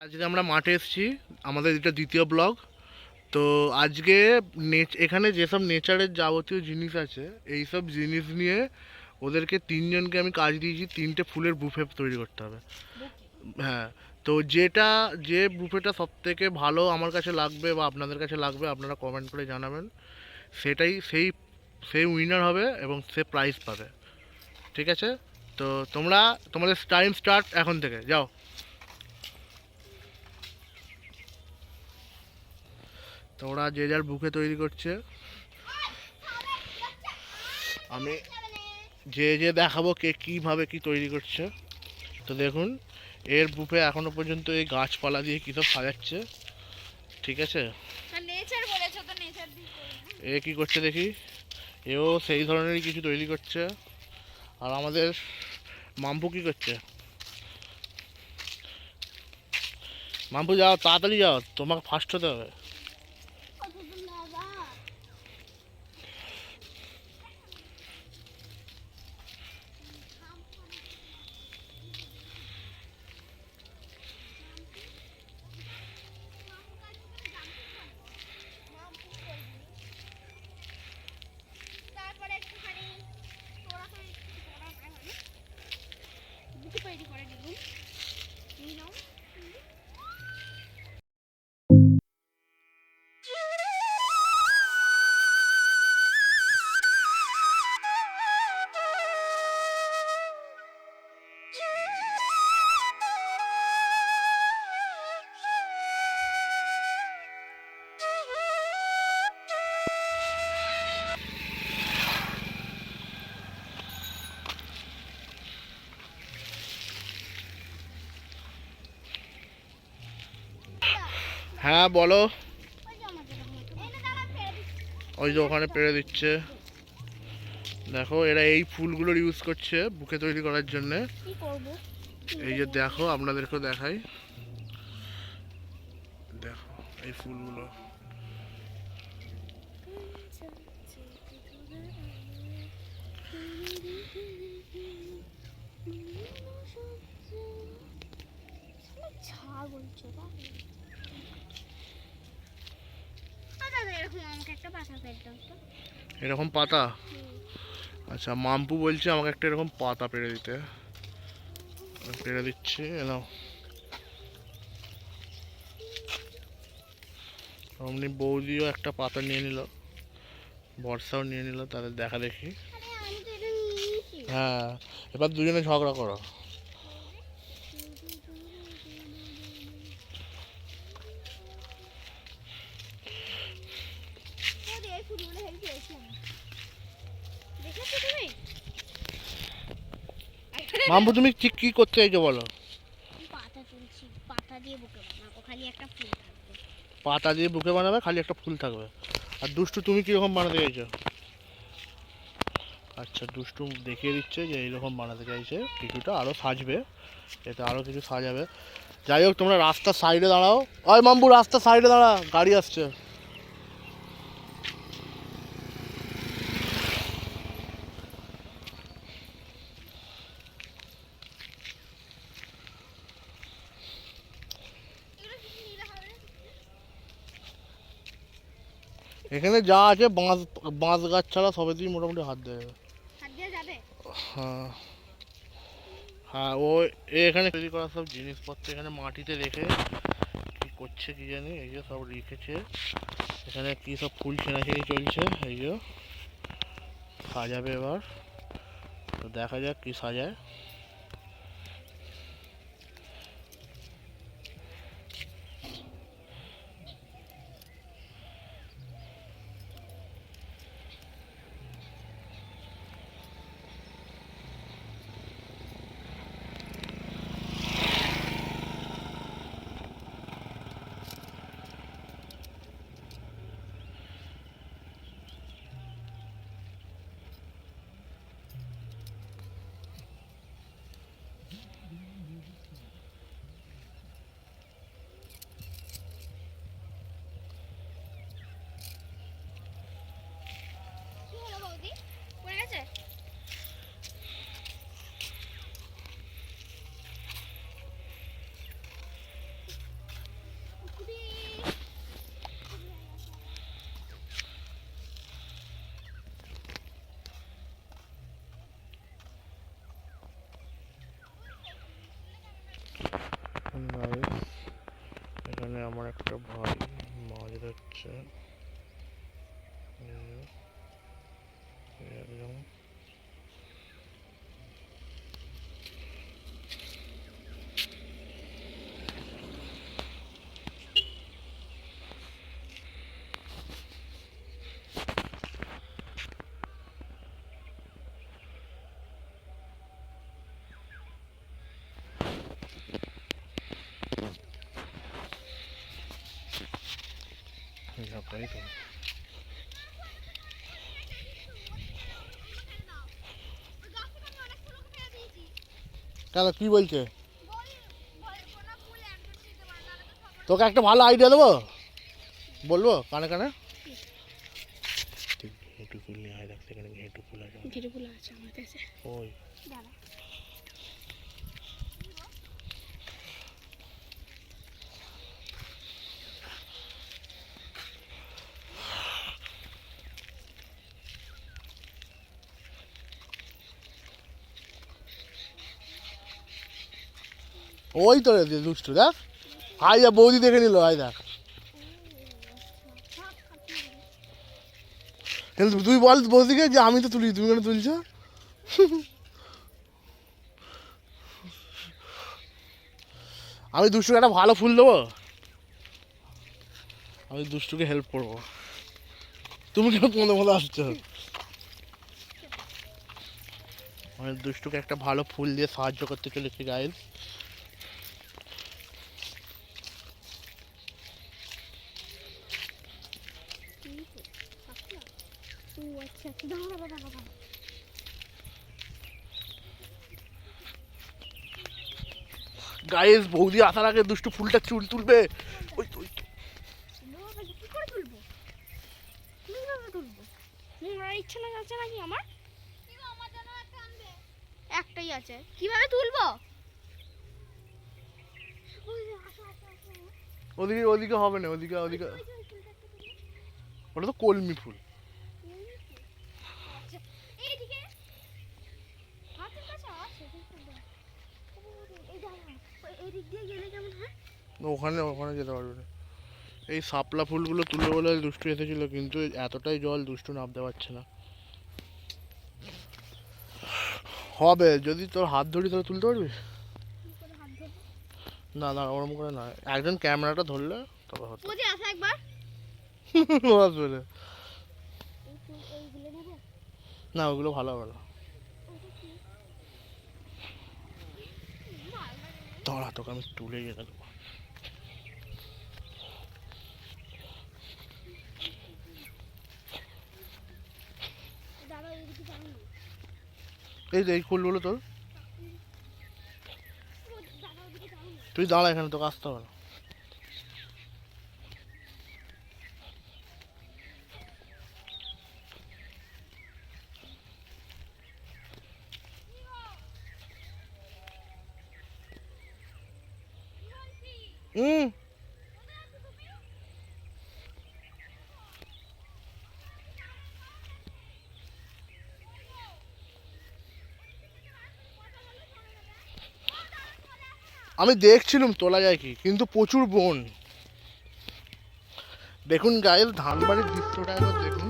আজকে আমরা মাঠে এসেছি, আমাদের এটা দ্বিতীয় ব্লগ। তো আজকে এখানে যেসব নেচারের যাবতীয় জিনিস আছে, এই সব জিনিস নিয়ে ওদেরকে তিনজনকে আমি কাজ দিয়েছি, তিনটে ফুলের বুফে তৈরি করতে হবে। হ্যাঁ। তো যে বুফেটা সব থেকে ভালো আমার কাছে লাগবে বা আপনাদের কাছে লাগবে, আপনারা কমেন্ট করে জানাবেন। সেটাই সেই উইনার হবে এবং সে প্রাইজ পাবে। ঠিক আছে? তো তোমাদের টাইম স্টার্ট এখন থেকে, যাও। তোমরা যে যার বুকে তৈরি করছে, আমি যে দেখাবো কে কীভাবে কি তৈরি করছে। তো দেখুন, এর বুফে এখনো পর্যন্ত এই গাছপালা দিয়ে কী সব সাজাচ্ছে। ঠিক আছে, এ কি করছে দেখি, এও সেই ধরনেরই কিছু তৈরি করছে। আর আমাদের মাম্পু কি করছে? মাম্পু যাও, তাড়াতাড়ি যাও, তোমাকে ফার্স্ট হতে হবে। হ্যাঁ বলো। ওই যে ওখানে পেড়ে দিচ্ছে, দেখো এরা এই ফুলগুলোর ইউজ করছে বুকে তৈরি করার জন্য। এই যে দেখো, আপনাদেরকেও দেখাই, দেখো এই ফুলগুলো। এরকম পাতা? আচ্ছা, মাম্পু বলছে আমাকে একটা এরকম পাতা পেড়ে দিতে। পেড়ে দিচ্ছি, নাও। অমনি বৌদিও একটা পাতা নিয়ে নিল, বর্ষাও নিয়ে নিল, তাদের দেখা দেখি। হ্যাঁ, এবার দুজনে ঝগড়া করো। মাম্পু তুমি ঠিক কি করতে চাইছো বলো? পাতা দিয়ে বুকে বানাবে, খালি একটা ফুল থাকবে। আর দুষ্টু তুমি কিরকম বানাতে চাইছো? আচ্ছা, দুষ্টু দেখিয়ে দিচ্ছে যে এইরকম বানাতে চাইছে, কিছুটা আরও সাজবে, এটা আরও কিছু সাজাবে। যাই হোক, তোমরা রাস্তার সাইডে দাঁড়াও। ওই মাম্পু, রাস্তার সাইডে দাঁড়া, গাড়ি আসছে। এখানে যা আছে বাঁশ, বাঁশ গাছ ছাড়া সবেতেই মোটামুটি হাত দেওয়া যাবে। হ্যাঁ হ্যাঁ, ও এখানে তৈরি করা সব জিনিসপত্র এখানে মাটিতে রেখে কি করছে কি জানি, এই যে সব রেখেছে এখানে, কি সব ফুল ছেঁড়াছেঁড়ি চলছে, এই যে সাজাবে এবার। তো দেখা যাক কি সাজায়। এখানে আমার একটা ভাই মাছ ধরছে। একদম ঝাঁকাই তো। কেন কি বলছে? তোকে একটা ভালো আইডিয়া দেবো, বলবো কানে কানে। ঘেঁটু ফুল নিয়ে আয়, দেখ সেখানে ঘেঁটু ফুল আছে। ঘেটু ফুল আছে আমার কাছে। ওই ওই তো রে দুষ্টু, দেখ হাই যা বৌদি দেখে নিল, হাই দেখ। কিন্তু তুই বল বৌদিকে যে আমি তো তুলি, তুমি কেন তুলছো? আমি দুষ্টুকে একটা ভালো ফুল দেবো, আমি দুষ্টুকে হেল্প করবো। তুমি কেন তোমাদের মতো আসছো? আমি দুষ্টুকে একটা ভালো ফুল দিয়ে সাহায্য করতে চলেছি গাইজ। গাইজ বৌদি আসার আগে দুষ্টু ফুলটা চুল তুলবে। ওই তো, ওই তো। ইচ্ছা না আছে নাকি আমার? একটাই আছে, কিভাবে তুলবো? ওদিকে ওদিকে হবে না, ওদিকে ওদিকে। ওটা তো কলমি ফুল। ওখানে ওখানে যেতে পারবে না। এই শাপলা ফুলগুলো তুলে বলে দুষ্টু এসেছিল, কিন্তু এতটাই জল দুষ্টু নামতে পারছে না। হবে যদি তোর হাত ধরি তাহলে তুলতে পারবি। না না ওরকম করে না, একজন ক্যামেরাটা ধরলে তবে হতো। আসবে না। না ওগুলো ভালো হবে না। দাঁড়া তোকে আমি তুলে যেতে দেবো। এই যে এই ফুলগুলো তোর, তুই দাঁড়া এখানে, তোকে আসতে হবে না। হুম আমি দেখছিলাম তোলা যায় কি, কিন্তু প্রচুর বন। দেখুন গায়ের ধান বাড়ির দৃশ্যটা একবার দেখুন।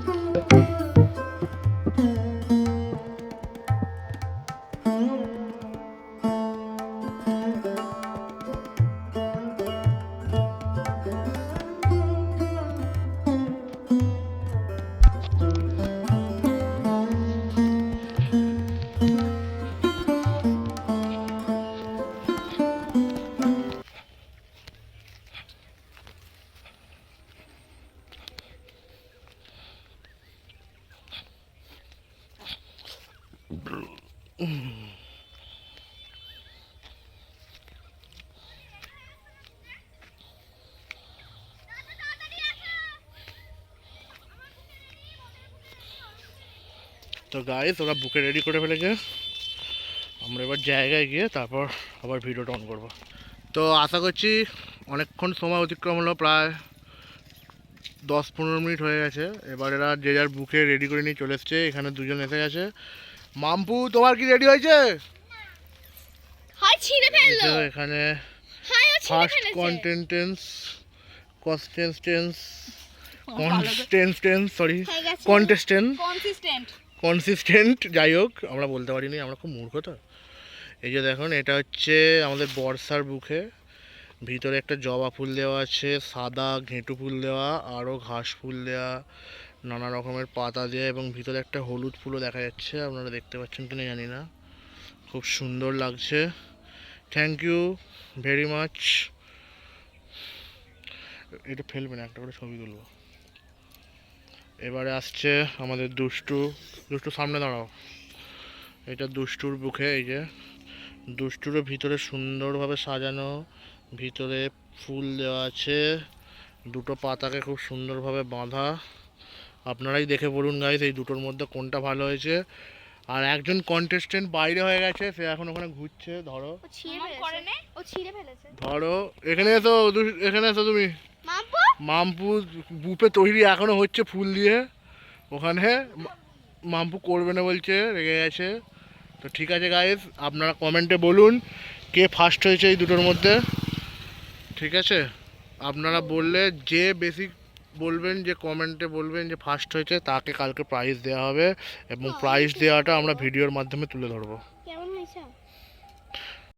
তো গাইস ওরা বুকে রেডি করে ফেলেছে, আমরা এবার জায়গায় গিয়ে তারপর আবার ভিডিওটা অন করবো। তো আশা করছি অনেকক্ষণ সময় অতিক্রম হলো, প্রায় 10-15 মিনিট হয়ে গেছে। এবার এরা যে যার বুকে রেডি করে নিয়ে চলে এসছে, এখানে দুজন এসে গেছে। মাম্পু তোমার কি রেডি হয়েছে? এখানে ফার্স্ট কন্টেন্টেন্স হয়ে গেছে। কনসিস্টেন্ট যাই হোক, আমরা বলতে পারিনি, আমরা খুব মূর্খ তো। এই যে দেখুন, এটা হচ্ছে আমাদের বর্ষার বুকে, ভিতরে একটা জবা ফুল দেওয়া আছে, সাদা ঘেঁটু ফুল দেওয়া, আরও ঘাস ফুল দেওয়া, নানা রকমের পাতা দেওয়া, এবং ভিতরে একটা হলুদ ফুলও দেখা যাচ্ছে, আপনারা দেখতে পাচ্ছেন কিনা জানি না। খুব সুন্দর লাগছে। Thank you very much. এটা ফেলবে না, একটা করে ছবি তুলবো। এবারে আসছে আমাদের দুষ্টু। দুষ্টু সামনে দাঁড়াও। এটা দুষ্টুর বুকে, এই যে দুষ্টুরও ভিতরে সুন্দরভাবে সাজানো, ভিতরে ফুল দেওয়া আছে, দুটো পাতাকে খুব সুন্দরভাবে বাঁধা। আপনারাই দেখে বলুন গাইস, এই দুটোর মধ্যে কোনটা ভালো হয়েছে। আর একজন কন্টেস্টেন্ট বাইরে হয়ে গেছে, সে এখন ওখানে ঘুরছে। ধরো ও ছিঁড়ে ফেলেছে। ধরো, এখানে এসো, এখানে এসো তুমি। মাম্পু মাম্পু বুপে তৈরি এখনো হচ্ছে ফুল দিয়ে। ওখানে মাম্পু করবে না বলছে, রেগে গেছে। তো ঠিক আছে গাইস, আপনারা কমেন্টে বলুন কে ফার্স্ট হয়েছে এই দুটোর মধ্যে। ঠিক আছে, আপনারা বললে যে বেশি বলবেন, যে কমেন্টে বলবেন যে ফার্স্ট হয়েছে, তাকে কালকে প্রাইজ দেওয়া হবে, এবং প্রাইজ দেওয়াটা আমরা ভিডিওর মাধ্যমে তুলে ধরবো।